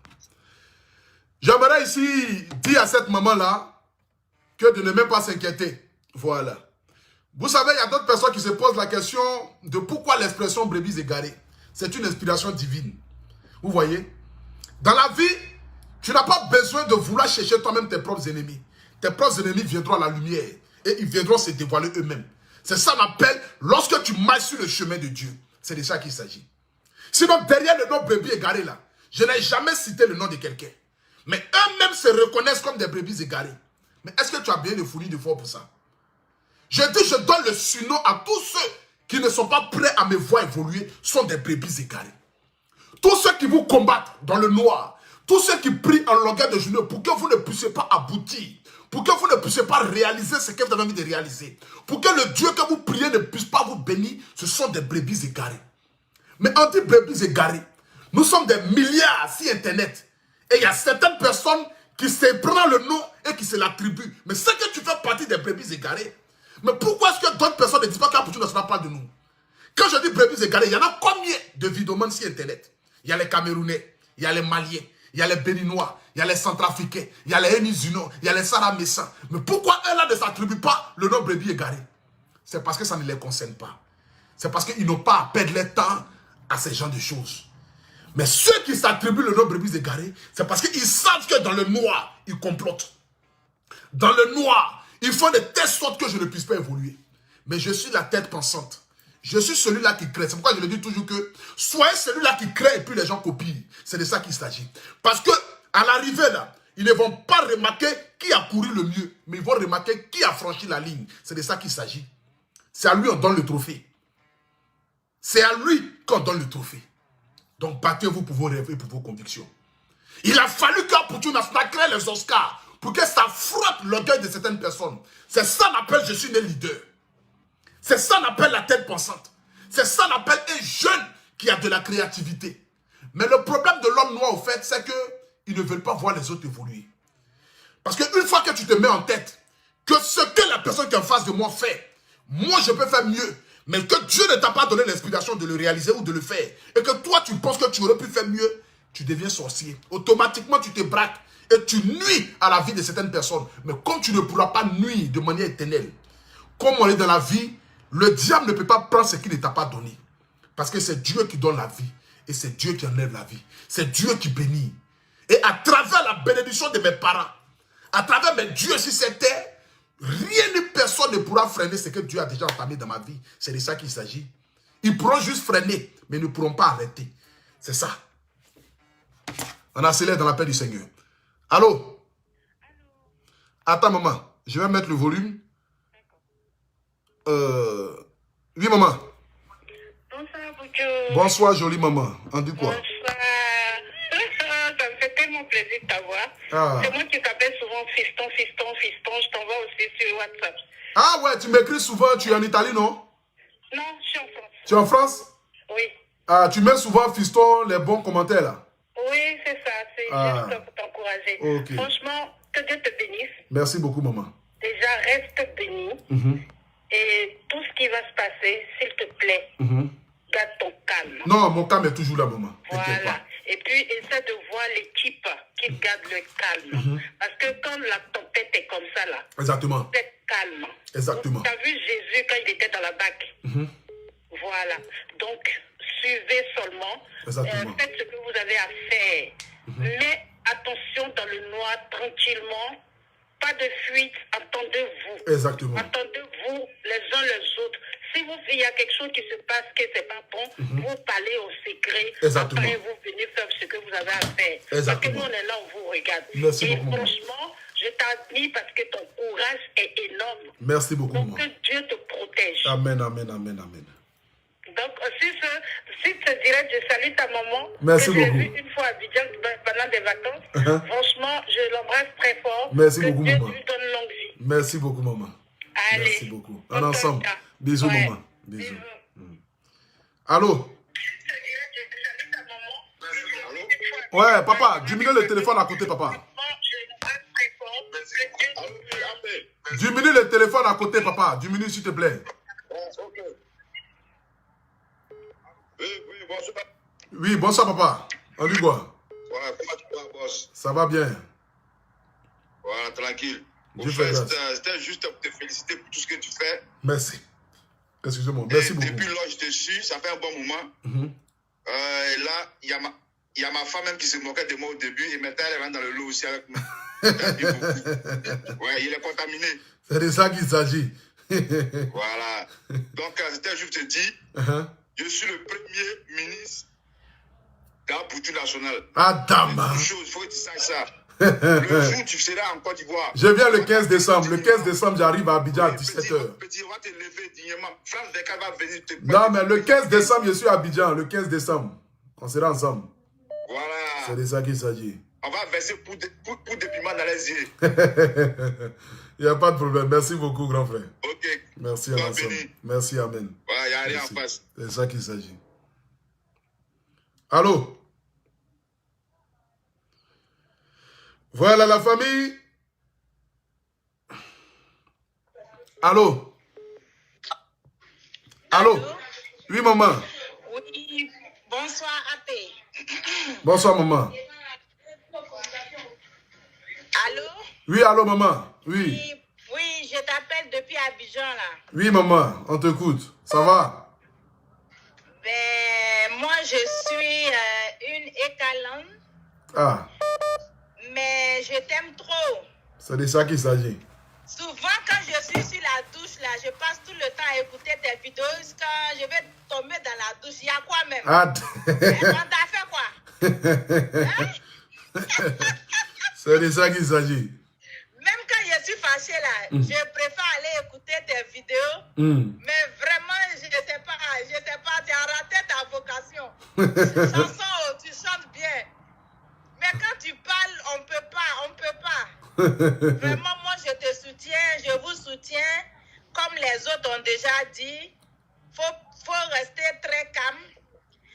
J'aimerais ici dire à cette maman-là que de ne même pas s'inquiéter. Voilà. Vous savez, il y a d'autres personnes qui se posent la question de pourquoi l'expression brebis égarée. C'est une inspiration divine. Vous voyez? Dans la vie, tu n'as pas besoin de vouloir chercher toi-même tes propres ennemis. Tes propres ennemis viendront à la lumière et ils viendront se dévoiler eux-mêmes. C'est ça qu'on appelle lorsque tu marches sur le chemin de Dieu. C'est de ça qu'il s'agit. Sinon, derrière le nom brebis égaré là, je n'ai jamais cité le nom de quelqu'un. Mais eux-mêmes se reconnaissent comme des brebis égarées. Mais est-ce que tu as bien le fourni de fort pour ça? Je dis, je donne le surnom à tous ceux qui ne sont pas prêts à me voir évoluer, sont des brebis égarées. Tous ceux qui vous combattent dans le noir, tous ceux qui prient en longueur de journée pour que vous ne puissiez pas aboutir, pour que vous ne puissiez pas réaliser ce que vous avez envie de réaliser, pour que le Dieu que vous priez ne puisse pas vous bénir, ce sont des brebis égarées. Mais on dit brebis égarées. Nous sommes des milliards sur Internet. Et il y a certaines personnes qui se prennent le nom et qui se l'attribuent. Mais c'est que tu fais partie des brebis égarées. Mais pourquoi est-ce que d'autres personnes ne disent pas qu'Apoutou ne sera pas de nous? Quand je dis brebis égarées, il y en a combien de vidéomans sur Internet? Il y a les Camerounais, il y a les Maliens, il y a les Béninois, il y a les Centrafricains, il y a les Enisuno, il y a les Saramessans. Mais pourquoi eux-là ne s'attribuent pas le nom brebis égarées? C'est parce que ça ne les concerne pas. C'est parce qu'ils n'ont pas à perdre leur temps à ce genre de choses. Mais ceux qui s'attribuent le nom brebis égarées, c'est parce qu'ils savent que dans le noir, ils complotent. Dans le noir, ils font de telle sorte que je ne puisse pas évoluer. Mais je suis la tête pensante. Je suis celui-là qui crée. C'est pourquoi je le dis toujours que soyez celui-là qui crée et puis les gens copient. C'est de ça qu'il s'agit. Parce que à l'arrivée là, ils ne vont pas remarquer qui a couru le mieux, mais ils vont remarquer qui a franchi la ligne. C'est de ça qu'il s'agit. C'est à lui qu'on donne le trophée. C'est à lui qu'on donne le trophée. Donc battez-vous pour vos rêves et pour vos convictions. Il a fallu qu'Apoutou National crée les Oscars pour que ça frotte l'orgueil de certaines personnes. C'est ça qu'on appelle je suis né leader. C'est ça qu'on appelle la tête pensante. C'est ça qu'on appelle un jeune qui a de la créativité. Mais le problème de l'homme noir, au fait, c'est qu'ils ne veulent pas voir les autres évoluer. Parce qu'une fois que tu te mets en tête que ce que la personne qui est en face de moi fait, moi je peux faire mieux, mais que Dieu ne t'a pas donné l'inspiration de le réaliser ou de le faire, et que toi tu penses que tu aurais pu faire mieux, tu deviens sorcier. Automatiquement tu te braques et tu nuis à la vie de certaines personnes. Mais comme tu ne pourras pas nuire de manière éternelle, comme on est dans la vie, le diable ne peut pas prendre ce qu'il ne t'a pas donné. Parce que c'est Dieu qui donne la vie. Et c'est Dieu qui enlève la vie. C'est Dieu qui bénit. Et à travers la bénédiction de mes parents, à travers mes dieux sur cette terre, rien ni personne ne pourra freiner ce que Dieu a déjà entamé dans ma vie. C'est de ça qu'il s'agit. Ils pourront juste freiner, mais ils ne pourront pas arrêter. C'est ça. On accélère dans la paix du Seigneur. Allô? Attends, maman. Je vais mettre le volume. Oui, maman. Bonsoir, Bouchou. Bonsoir, jolie maman. On dit quoi? Bonsoir. Ça me fait tellement plaisir de t'avoir. Ah. C'est moi qui t'appelle souvent fiston. Je t'envoie aussi sur WhatsApp. Ah ouais, tu m'écris souvent, tu es en Italie, non? Non, je suis en France. Tu es en France? Oui. Ah, tu mets souvent fiston les bons commentaires là. Oui, c'est ça. C'est juste pour t'encourager. Ok. Franchement, que Dieu te bénisse. Merci beaucoup, maman. Déjà, reste béni. Et tout ce qui va se passer, s'il te plaît, garde ton calme. Non, mon calme est toujours là, maman. T'inquiète Voilà. pas. Et puis, essaie de voir l'équipe qui garde le calme. Parce que quand la tempête est comme ça, là, Exactement. c'est calme. Exactement. Tu as vu Jésus quand il était dans la barque. Voilà. Donc, suivez seulement. Exactement. Faites ce que vous avez à faire. Mais attention dans le noir, tranquillement. Pas de fuite. Entendez-vous. Exactement. Entendez-vous les uns les autres. Si il y a quelque chose qui se passe qui n'est pas bon, vous parlez au secret. Exactement. Après, vous venez faire ce que vous avez à faire. Exactement. Parce que nous, on est là, on vous regarde. Merci Et beaucoup, franchement, je t'admire parce que ton courage est énorme. Merci beaucoup, Donc, maman. que Dieu te protège. Amen, amen, amen, amen. Donc, si ce direct, je salue ta maman. Merci que j'ai beaucoup. vue une fois à Abidjan pendant des vacances. Franchement, je l'embrasse très fort. Merci que beaucoup, Dieu maman. lui donne longue vie. Merci beaucoup, maman. Allez. Merci beaucoup. En Bonne ensemble. soirée. Bisous, Ouais. maman. Bisous. Allô? Ouais, papa, diminue le téléphone à côté, papa. Diminue le téléphone à côté, papa. Diminue, s'il te plaît. Oui, bonsoir. Oui, bonsoir, papa. On dit quoi? Ouais, comment tu vas, boss? Ça va bien. Voilà, tranquille. Dieu fait grâce. C'était juste pour te féliciter pour tout ce que tu fais. Merci. Excusez-moi. Merci beaucoup. Depuis l'âge dessus, ça fait un bon moment. Et là, il y a ma femme même qui se moquait de moi au début. Et maintenant, elle rentre dans le lot aussi avec moi. Ouais, il est contaminé. C'est de ça qu'il s'agit. Voilà. Donc, c'était juste te dire, je suis le premier ministre de la Pouture nationale. Ah, dame. Une chose, il faut que tu saches ça. Le jour où tu seras en Côte d'Ivoire. Je viens le 15 décembre. Le 15 décembre, j'arrive à Abidjan à 17h. Petit, on va te lever dignement. France Descartes va venir te... Non, mais le 15 décembre, je suis à Abidjan. Le 15 décembre. On sera ensemble. Voilà. C'est de ça qu'il s'agit. On va verser pour des piments dans les yeux. Il n'y a pas de problème. Merci beaucoup, grand frère. Ok. Merci à Sois l'ensemble. béni. Merci, amen. Voilà, il n'y a rien Merci. en face. C'est de ça qu'il s'agit. Allô? Voilà la famille. Allô? Allô? Oui, maman. Oui, bonsoir Athé. Bonsoir, maman. Allô? Oui, allô, maman. Oui. Oui, je t'appelle depuis Abidjan là. Oui, maman, on t'écoute. Ça va? Ben, moi je suis une écalante, Ah, mais je t'aime trop. c'est de ça qu'il s'agit. Souvent quand je suis sur la douche là, je passe tout le temps à écouter tes vidéos. Quand je vais tomber dans la douche, il y a quoi même? Ah, On t'a fait quoi? c'est de ça qu'il s'agit. Même quand je suis fâchée là, je préfère aller écouter tes vidéos. Mais vraiment, je ne sais pas, tu as raté ta vocation. Chanson, tu chantes bien. Mais quand tu parles, on peut pas. Vraiment, moi, je te soutiens, je vous soutiens. Comme les autres ont déjà dit, faut rester très calme.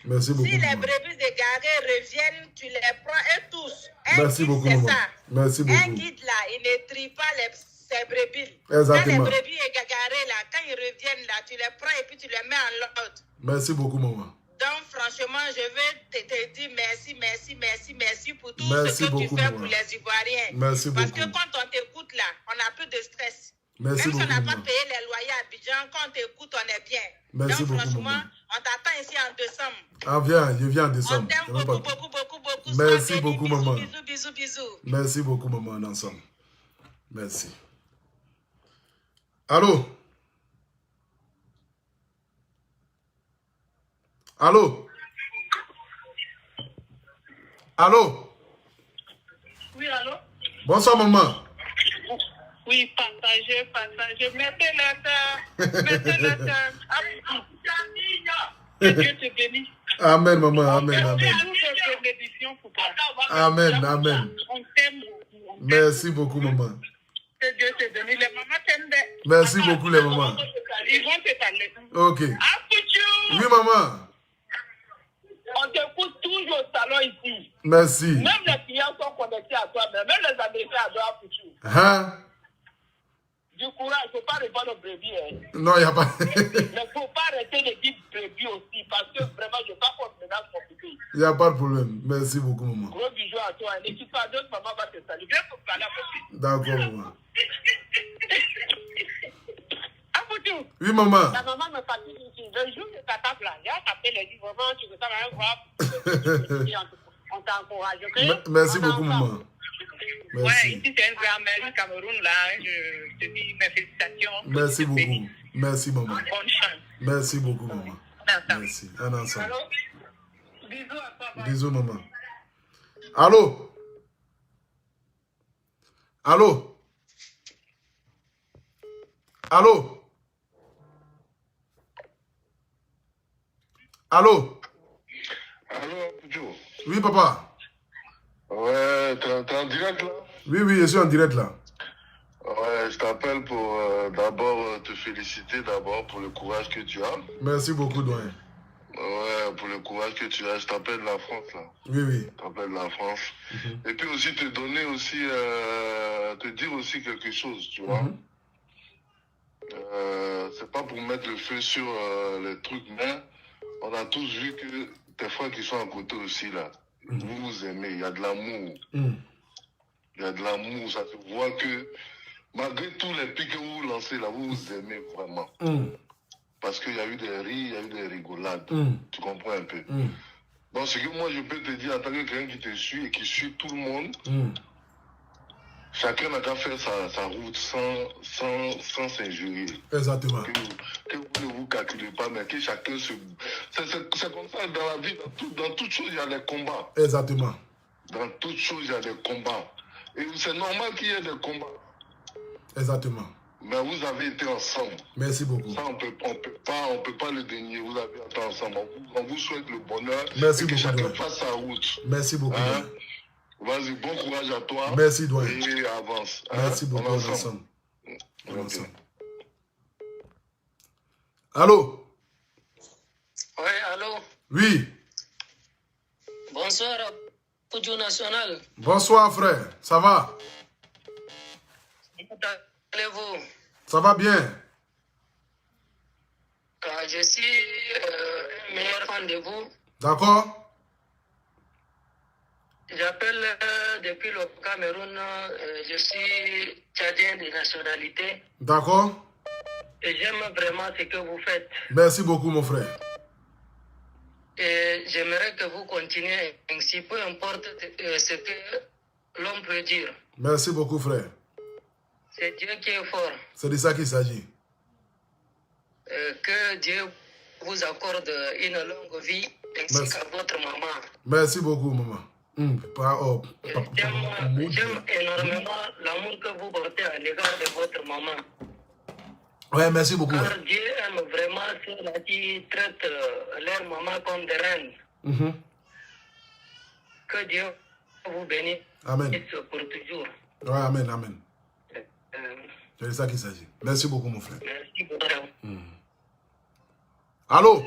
Merci beaucoup. Si les maman. brebis égarées reviennent, tu les prends et tous. Merci beaucoup, c'est maman. ça. Merci Un beaucoup. guide là, il ne trie pas ses brebis. Exactement. Quand les brebis égarées là, quand ils reviennent là, tu les prends et puis tu les mets en l'ordre. Merci beaucoup, maman. Donc franchement, je veux te dire merci pour tout Merci ce que beaucoup, tu fais maman. pour les Ivoiriens. Merci Parce beaucoup. que quand on t'écoute là, on n'a plus de stress. Merci Même si on beaucoup, n'a pas maman. payé les loyers à Abidjan, quand on t'écoute, on est bien. Merci Donc beaucoup, franchement, maman. on t'attend ici en décembre. Ah, viens, je viens en On décembre. t'aime Je veux pas- beaucoup. Merci Sois béni. beaucoup, Bisous, maman. Bisous. Merci beaucoup, maman, en ensemble. Merci. Allô? Allô? Allô? Oui, allô? Bonsoir, maman. Oui, partagez. Mettez le cœur. Que Dieu te bénisse. Amen, maman. Amen, J'ai amen. toutes les bénédictions pour Amen, amen. On t'aime. Merci beaucoup, maman. Que Dieu te donne. Les mamans t'aiment. Merci beaucoup, les mamans. Ils vont te parler. Ok. Apouchou! Oui, maman. On t'écoute toujours au salon ici. Merci. Même les clients sont connectés à toi, même les Américains adorent Apouchou. Hein? Du courage, il ne faut pas répondre aux brebis. Hein. Non, il n'y a pas. Mais il ne faut pas arrêter de dire brebis aussi, parce que vraiment, je ne veux pas qu'on se ménage mon bébé. Il n'y a pas de problème. Merci beaucoup, maman. Gros bisous à toi. Et si pas d'autres, maman va te saluer. Viens pour parler à côté. D'accord, maman. Apouchou! Oui, maman. Ta maman me fatigue ici. Le jour de ta table, là, j'ai appelé, elle dit vraiment, tu veux ça, voir. On t'encourage, ok? Merci beaucoup, maman. Ouais, Merci. ici c'est un grand-mère du Cameroun, là. Je te dis mes félicitations. Merci beaucoup. Merci, maman. Bonne chance. Merci beaucoup, maman. Merci. Un ensemble. Allô? Bisous à toi. Bisous, maman. Allô? Allô? Allô? Allô? Allô, Joe. Oui, papa. Ouais, t'es en direct là? Oui, oui, je suis en direct là. Ouais, je t'appelle pour d'abord te féliciter d'abord pour le courage que tu as. Merci beaucoup, doyen. Ouais, pour le courage que tu as. Je t'appelle de la France là. Oui, oui. Je t'appelle de la France. Et puis aussi te donner aussi, te dire aussi quelque chose, tu vois. C'est pas pour mettre le feu sur les trucs, mais on a tous vu que tes frères qui sont à côté aussi là, vous vous aimez, il y a de l'amour. Il y a de l'amour, ça se voit que malgré tous les pics que vous lancez là, vous vous aimez vraiment. Parce qu'il y a eu des rires, il y a eu des rigolades. Tu comprends un peu. Donc ce que moi je peux te dire en tant que quelqu'un qui te suit et qui suit tout le monde, chacun n'a qu'à faire sa route sans s'injurier. Exactement. Que vous ne vous calculez pas, mais que chacun se... C'est comme ça dans la vie, dans toute chose, il y a des combats. Exactement. Dans toute chose, il y a des combats. Et c'est normal qu'il y ait des combats. Exactement. Mais vous avez été ensemble. Merci beaucoup. Ça, on peut pas le dénier. Vous avez été ensemble. On vous souhaite le bonheur. Merci et que beaucoup, chacun doyen. fasse sa route. Merci beaucoup, Hein? doyen. Vas-y, bon courage à toi. Merci, doyen. Et avance. Hein? Merci beaucoup, On on est est ensemble. ensemble. On est Ok. ensemble. Allô? Oui, allô? Oui. Bonsoir, Poudjou National. Bonsoir, frère. Ça va? Comment allez-vous? Ça va bien? Je suis un meilleur fan de vous. D'accord? J'appelle depuis le Cameroun. Je suis tchadien de nationalité. D'accord? Et j'aime vraiment ce que vous faites. Merci beaucoup, mon frère. Et j'aimerais que vous continuez ainsi, peu importe ce que l'homme peut dire. Merci beaucoup, frère. C'est Dieu qui est fort. C'est de ça qu'il s'agit. Que Dieu vous accorde une longue vie ainsi qu'à votre maman. Merci beaucoup, maman. J'aime énormément l'amour que vous portez à l'égard de votre maman. Ouais, merci beaucoup. Car Dieu aime vraiment ceux qui traitent leur maman comme des reines. Que Dieu vous bénisse Amen. pour toujours. Ouais, amen, amen. C'est de ça qu'il s'agit. Merci beaucoup, mon frère. Merci beaucoup. Allô?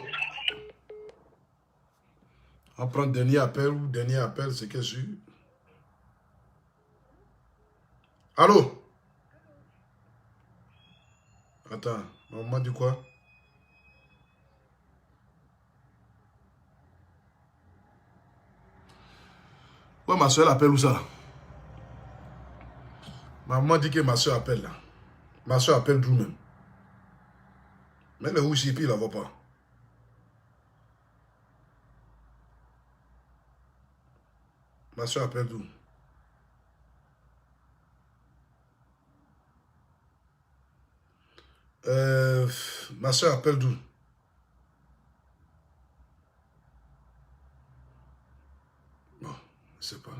On prend dernier appel, c'est que je suis. Allô? Attends, maman dit quoi? Ouais, ma soeur appelle où ça? Maman dit que ma soeur appelle là. Ma soeur appelle d'où même? Mais le Rouchi, puis il la voit pas. Ma soeur appelle d'où? Ma soeur appelle d'où? Bon, je sais pas.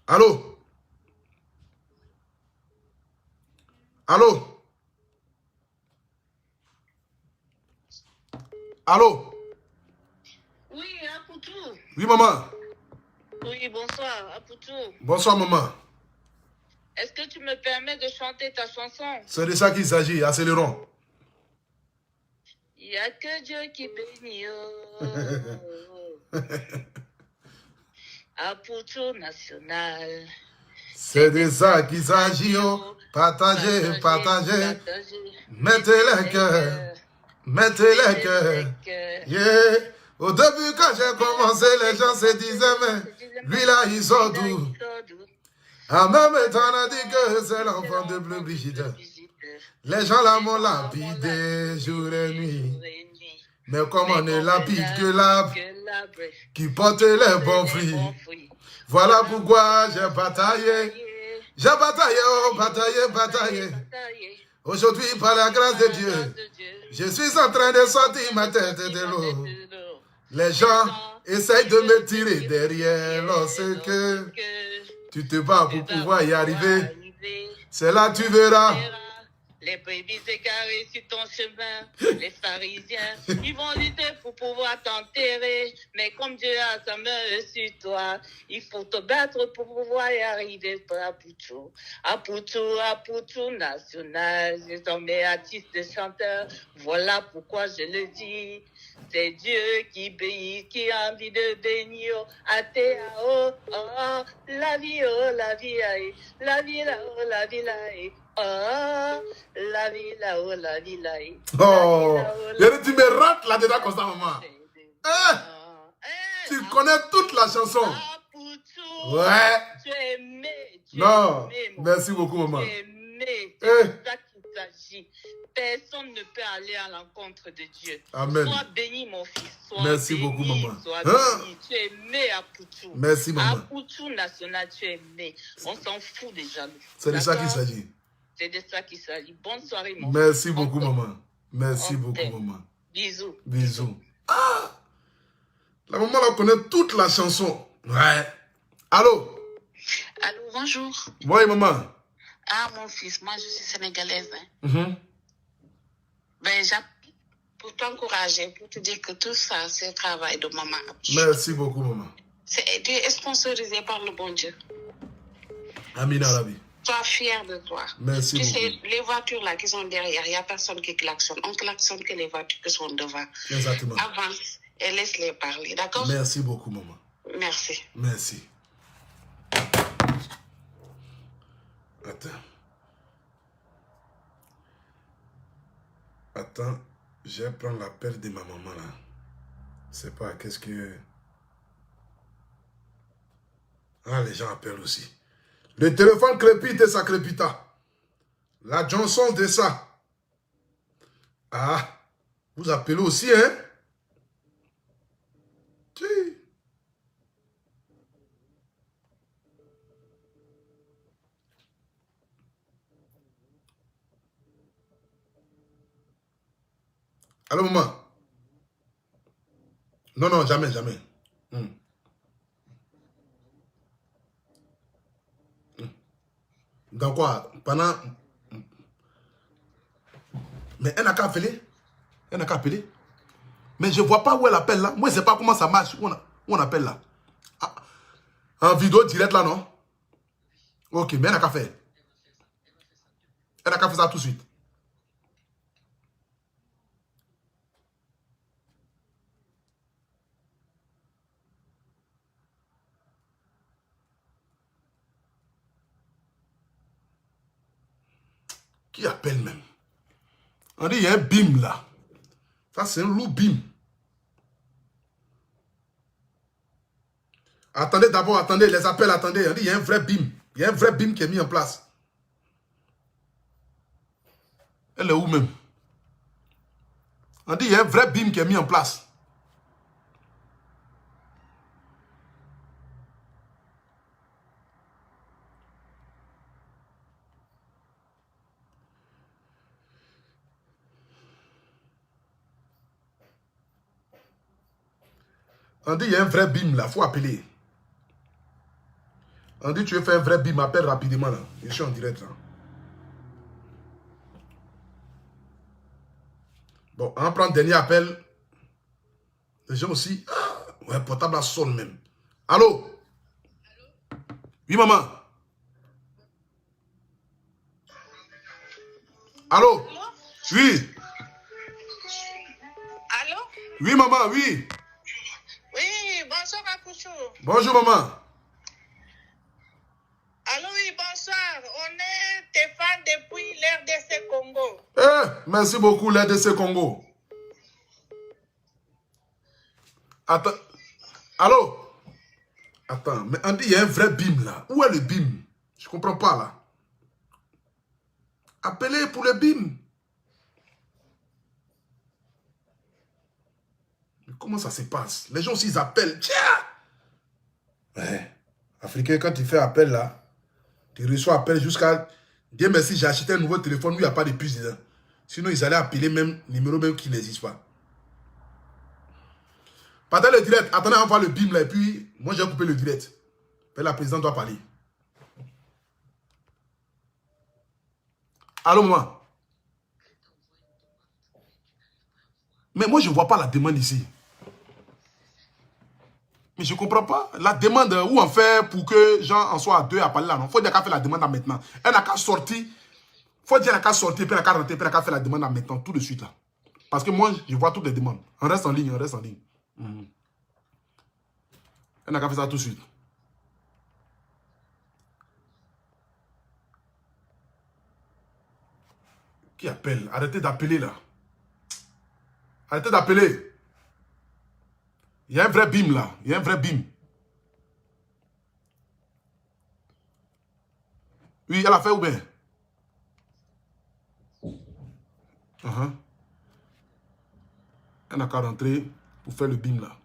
Allô? Allô? Allô? Oui, Apoutou. Oui, maman. Oui, bonsoir, Apoutou. Bonsoir, maman. Est-ce que tu me permets de chanter ta chanson? C'est de ça qu'il s'agit, accélérons. Il n'y a que Dieu qui bénit. Apoutou national. C'est de ça qu'il s'agit, oh. Partagez, partagez. Mettez les cœurs. Mettez les cœurs. Yeah. Au début, quand j'ai commencé, les gens se disaient, mais lui là, il sort d'où? En même temps, on a dit que c'est l'enfant de Bleu Brigitte. Les gens là m'ont lapidé jour et nuit. Mais comme on est lapide que l'arbre qui porte les bons fruits. Voilà pourquoi j'ai bataillé. J'ai bataillé, oh, bataillé, bataillé. Aujourd'hui, par la grâce de Dieu, je suis en train de sortir ma tête de l'eau. Les gens essayent de me tirer derrière lorsque tu te bats pour pouvoir y arriver. C'est là que tu verras. Les brebis égarées sur ton chemin, les pharisiens, ils vont lutter pour pouvoir t'enterrer. Mais comme Dieu a sa main sur toi, il faut te battre pour pouvoir y arriver. Apoutou, Apoutou, Apoutou national, je t'en mets artiste et chanteur. Voilà pourquoi je le dis. C'est Dieu qui bénit, qui a envie de bénir. Athée, oh, oh, la vie, oh, la vie, aïe. La vie, là, oh, la vie, là, aïe. Oh, la vie, là, oh, la vie, là, aïe. Oh, tu me rates là-dedans comme ça, maman. Tu connais toute la chanson. Ouais. Tu es aimé. Non, merci beaucoup, maman. Tu es aimé. C'est ça qu'il s'agit. Personne ne peut aller à l'encontre de Dieu. Amen. Sois béni, mon fils. Sois merci béni, beaucoup, maman. Sois béni. Tu es aimé à Poutou. Merci, maman. À Poutou national, tu es aimé. On s'en fout des jaloux. C'est de ça qu'il s'agit. C'est de ça qu'il s'agit. Bonne soirée, mon merci fils. beaucoup, maman. Merci beaucoup, maman. Bisous. Bisous. Ah! La maman, là, connaît toute la chanson. Ouais. Allô? Allô, bonjour. Oui, maman. Ah, mon fils, moi, je suis sénégalaise. Hein. Ben, j'appuie pour t'encourager, pour te dire que tout ça, c'est le travail de maman. Merci beaucoup, maman. Tu es sponsorisé par le bon Dieu. Amina Rabi. Sois fier de toi. Merci beaucoup. Tu sais, les voitures là qui sont derrière, il n'y a personne qui klaxonne. On klaxonne que les voitures qui sont devant. Exactement. Avance et laisse-les parler, d'accord? Merci beaucoup, maman. Merci. Merci. Attends. Attends, je vais prendre l'appel de ma maman là. Je sais pas, qu'est-ce que... Ah, les gens appellent aussi. Le téléphone crépite et ça crépita. La Johnson de ça. Ah, vous appelez aussi, hein? Si. Allô, maman? Non, non, jamais, jamais. Dans quoi? Pendant... Mais elle n'a qu'à appeler. Elle n'a qu'à appeler. Mais je ne vois pas où elle appelle là. Moi, je ne sais pas comment ça marche. Où on appelle là? Ah, en vidéo direct là, non? Ok, mais elle n'a qu'à faire. Elle n'a qu'à faire ça tout de suite. Qui appelle même? On dit, il y a un bim là. Ça, c'est un loup bim. Attendez d'abord, attendez, les appels, attendez. On dit, il y a un vrai bim. Il y a un vrai bim qui est mis en place. Elle est où même? On dit, il y a un vrai bim qui est mis en place. On dit, il y a un vrai bim là, il faut appeler. On dit, tu veux faire un vrai bim, appelle rapidement là. Je suis en direct là. Bon, on prend le dernier appel. Les gens aussi. Ouais, portable là sonne même. Allô? Oui, maman. Allô? Oui. Allô? Oui, maman, oui. Oui, bonsoir, Akouchou. Bonjour, maman. Allô, oui, bonsoir. On est tes fans depuis l'RDC Congo. Merci beaucoup, l'RDC Congo. Attends. Allô? Attends, mais on dit il y a un vrai BIM là. Où est le BIM? Je comprends pas là. Appelez pour le BIM. Mais comment ça se passe? Les gens aussi ils appellent. Tiens! Ouais. Africain, quand tu fais appel là, tu reçois appel jusqu'à... Dieu merci, j'ai acheté un nouveau téléphone où il n'y a pas de puce dedans. Sinon, ils allaient appeler même numéro même qui n'existe pas. Partez le direct. Attendez, on va voir le BIM là. Et puis, moi, j'ai coupé le direct. Et la présidente doit parler. Allô, maman? Mais moi, je ne vois pas la demande ici. Mais je ne comprends pas. La demande, où on fait pour que Jean en soit à deux à parler là, non? Il faut dire qu'elle fait la demande maintenant. Elle n'a qu'à sortir. Il faut dire qu'elle n'a qu'à sortir, puis elle n'a qu'à rentrer, puis elle n'a qu'à faire la demande maintenant, tout de suite là. Parce que moi, je vois toutes les demandes. On reste en ligne, on reste en ligne. Elle n'a qu'à faire ça tout de suite. Qui appelle? Arrêtez d'appeler là. Arrêtez d'appeler. Il y a un vrai BIM là. Il y a un vrai BIM. Oui, elle a fait ou bien? Elle n'a qu'à rentrer pour faire le BIM là.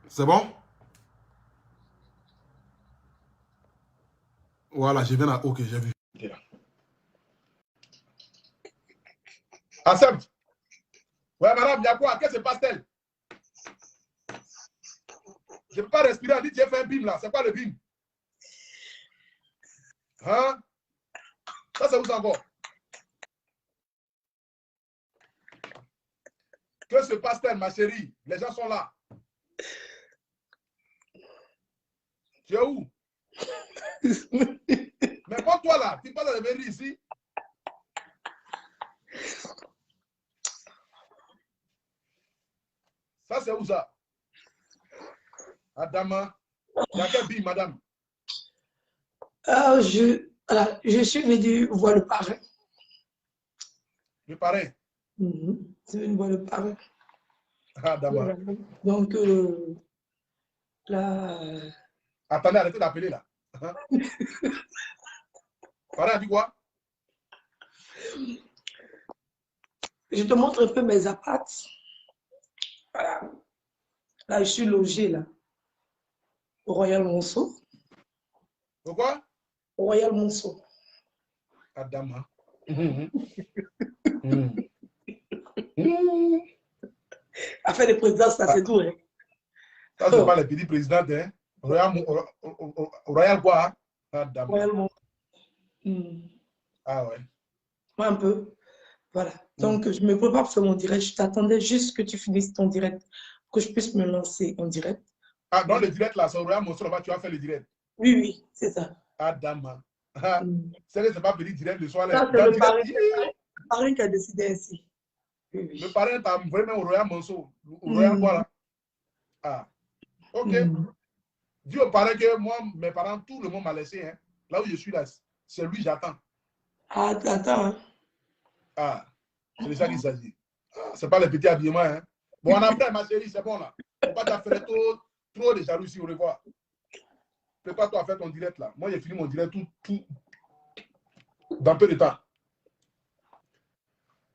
C'est bon? Voilà, je viens là. Ok, j'ai vu. Accepte. Ouais, madame, il y a quoi? Qu'est-ce qui se passe-t-elle? Je ne peux pas respirer. Elle dit, j'ai fait un BIM là. C'est quoi le BIM? Hein? Ça, c'est où ça encore? Que se passe-t-il, ma chérie? Les gens sont là. Tu es où? Mais pas toi là. Tu passes à la mairie ici. Ça, c'est où ça? Adama. Il y a quel BIM, madame? Je suis venu voir le parrain. Le parrain? C'est venu voir le parrain. Adama. Donc, là... Attendez, arrêtez d'appeler là. Parrain a dit quoi? Je te montre un peu mes apparts. Voilà. Là, je suis logée là. Au Royal Monceau. Pourquoi? Au Royal Monceau. Adama. Affaire de présidence, ça c'est tout. Hein. Ça, c'est pas les petits présidents, hein? Royal quoi? Adama. Royal Monceau. Ah ouais. Un peu. Voilà. Donc, je me prépare pour faire mon direct. Je t'attendais juste que tu finisses ton direct pour que je puisse me lancer en direct. Ah, dans le direct là, c'est au Royal Monceau là-bas, tu as fait le direct. Oui, oui, c'est ça. Adama. C'est que c'est pas petit direct le soir là. Ça, c'est le parrain qui a décidé ainsi. Oui, oui. Le parrain t'a envoyé même au Royal Monceau. Au Royal quoi là? Ah. Ok. Dis au parrain que moi, mes parents, tout le monde m'a laissé. Hein. Là où je suis là, c'est lui, j'attends. Ah, attends. Hein. Ah, c'est de ça qu'il s'agit. Ah, c'est pas les petits habillements. Hein. Bon, on apprend, ma chérie, c'est bon là. Faut pas t'affaire trop de jalousie, au revoir. Prépare-toi à faire ton direct là. Moi, j'ai fini mon direct tout dans peu de temps.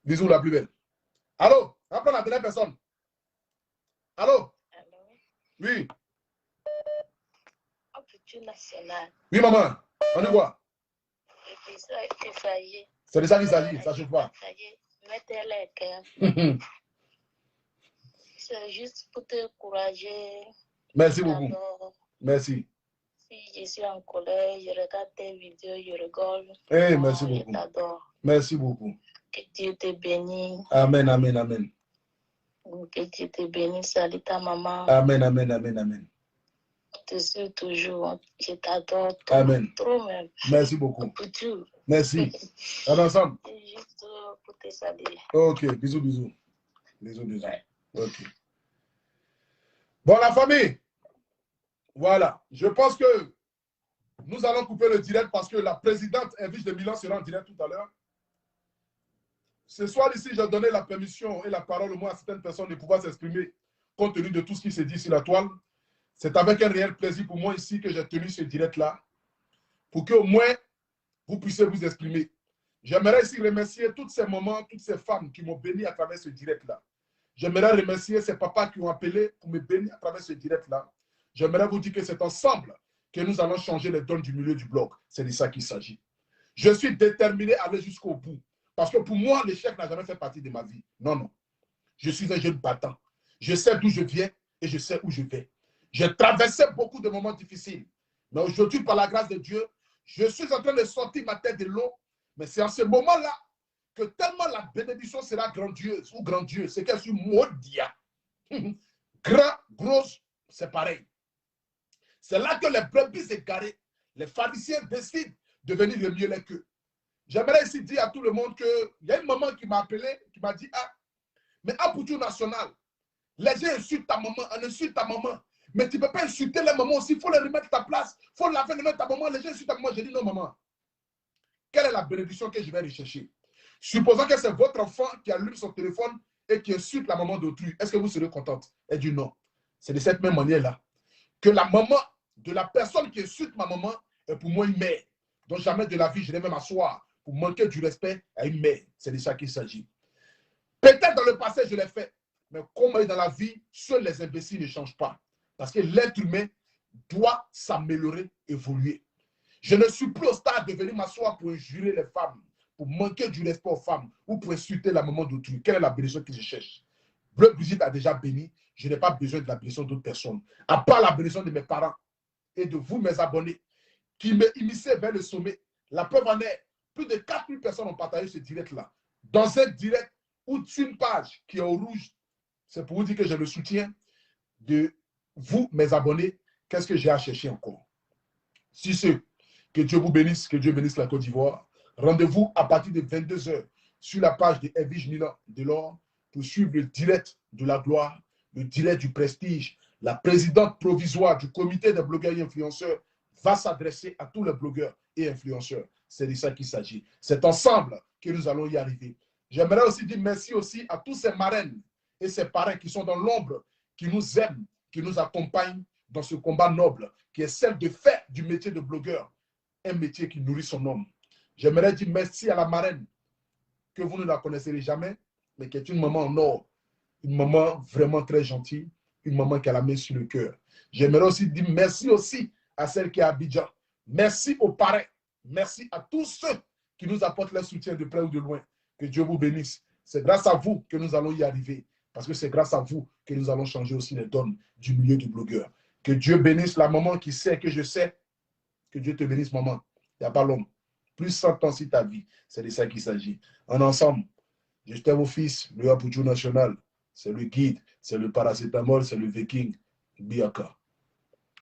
Bisous, la plus belle. Allô? Apprends la dernière personne. Allô? Oui. Oui, maman. On est quoi? C'est de ça qu'il s'agit, ça chauffe pas. C'est juste pour te encourager. Merci beaucoup. Merci. Si je suis en colère, je regarde tes vidéos, je rigole. Hey, merci beaucoup. Je t'adore. Merci beaucoup. Que Dieu te bénisse. Amen, amen, amen. Que Dieu te bénisse, salut ta maman. Amen, amen, amen, amen. Je te suis toujours, je t'adore Amen. trop même. Merci beaucoup. Pour tout. Merci. On est ensemble? Juste pour te saluer. Ok, bisous, bisous. Bisous, bisous. Ok. Bon, la famille, voilà. Je pense que nous allons couper le direct parce que la présidente Edwige de Milan sera en direct tout à l'heure. Ce soir ici, j'ai donné la permission et la parole au moins à certaines personnes de pouvoir s'exprimer compte tenu de tout ce qui se dit sur la toile. C'est avec un réel plaisir pour moi ici que j'ai tenu ce direct-là pour qu'au moins vous puissiez vous exprimer. J'aimerais ici remercier toutes ces mamans, toutes ces femmes qui m'ont béni à travers ce direct-là. J'aimerais remercier ces papas qui ont appelé pour me bénir à travers ce direct-là. J'aimerais vous dire que c'est ensemble que nous allons changer les donnes du milieu du bloc. C'est de ça qu'il s'agit. Je suis déterminé à aller jusqu'au bout. Parce que pour moi, l'échec n'a jamais fait partie de ma vie. Non, non. Je suis un jeune battant. Je sais d'où je viens et je sais où je vais. J'ai traversé beaucoup de moments difficiles. Mais aujourd'hui, par la grâce de Dieu, je suis en train de sortir ma tête de l'eau. Mais c'est en ce moment-là que tellement la bénédiction sera grandiose ou grandieuse. C'est qu'elle suis maudia. Grand, grosse, c'est pareil. C'est là que les brebis égarés, les pharisiens décident de venir le mieux qu'eux. J'aimerais ici dire à tout le monde qu'il y a une maman qui m'a appelé, qui m'a dit, ah, mais à Poutou National, les gens insultent ta maman, on insulte ta maman. Mais tu ne peux pas insulter les mamans aussi, il faut les remettre à ta place, il faut laver les mains de ta maman, les gens insultent ta maman. J'ai dit non, maman. Quelle est la bénédiction que je vais rechercher? Supposons que c'est votre enfant qui allume son téléphone et qui insulte la maman d'autrui. Est-ce que vous serez contente? Elle dit non. C'est de cette même manière-là que la maman de la personne qui insulte ma maman est pour moi une mère. Donc jamais de la vie, je vais même m'asseoir pour manquer du respect à une mère. C'est de ça qu'il s'agit. Peut-être dans le passé, je l'ai fait. Mais comme dans la vie, seuls les imbéciles ne changent pas. Parce que l'être humain doit s'améliorer, évoluer. Je ne suis plus au stade de venir m'asseoir pour injurer les femmes, pour manquer du respect aux femmes ou pour insulter la maman d'autrui. Quelle est la bénédiction que je cherche? Bleu Brigitte a déjà béni. Je n'ai pas besoin de la bénédiction d'autres personnes. À part la bénédiction de mes parents et de vous, mes abonnés, qui m'immiscent vers le sommet. La preuve en est, plus de 4000 personnes ont partagé ce direct-là. Dans un direct ou une page qui est au rouge, c'est pour vous dire que j'ai le soutien de vous, mes abonnés. Qu'est-ce que j'ai à chercher encore? Si c'est que Dieu vous bénisse, que Dieu bénisse la Côte d'Ivoire. Rendez-vous à partir de 22 h sur la page de Edwige Milan Delors pour suivre le direct de la gloire, le direct du prestige. La présidente provisoire du comité des blogueurs et influenceurs va s'adresser à tous les blogueurs et influenceurs. C'est de ça qu'il s'agit. C'est ensemble que nous allons y arriver. J'aimerais aussi dire merci aussi à tous ces marraines et ces parrains qui sont dans l'ombre, qui nous aiment, qui nous accompagnent dans ce combat noble, qui est celle de faire du métier de blogueur un métier qui nourrit son homme. J'aimerais dire merci à la marraine, que vous ne la connaisserez jamais, mais qui est une maman en or, une maman vraiment très gentille, une maman qui a la main sur le cœur. J'aimerais aussi dire merci aussi à celle qui est à Abidjan. Merci aux parrains. Merci à tous ceux qui nous apportent leur soutien de près ou de loin. Que Dieu vous bénisse. C'est grâce à vous que nous allons y arriver. Parce que c'est grâce à vous que nous allons changer aussi les donnes du milieu du blogueur. Que Dieu bénisse la maman qui sait que je sais. Que Dieu te bénisse, maman. Il n'y a pas l'homme. Plus 100 ans si ta vie. C'est de ça qu'il s'agit. En ensemble, j'étais vos fils, le Poutou National. C'est le guide, c'est le paracétamol, c'est le viking. Biaka.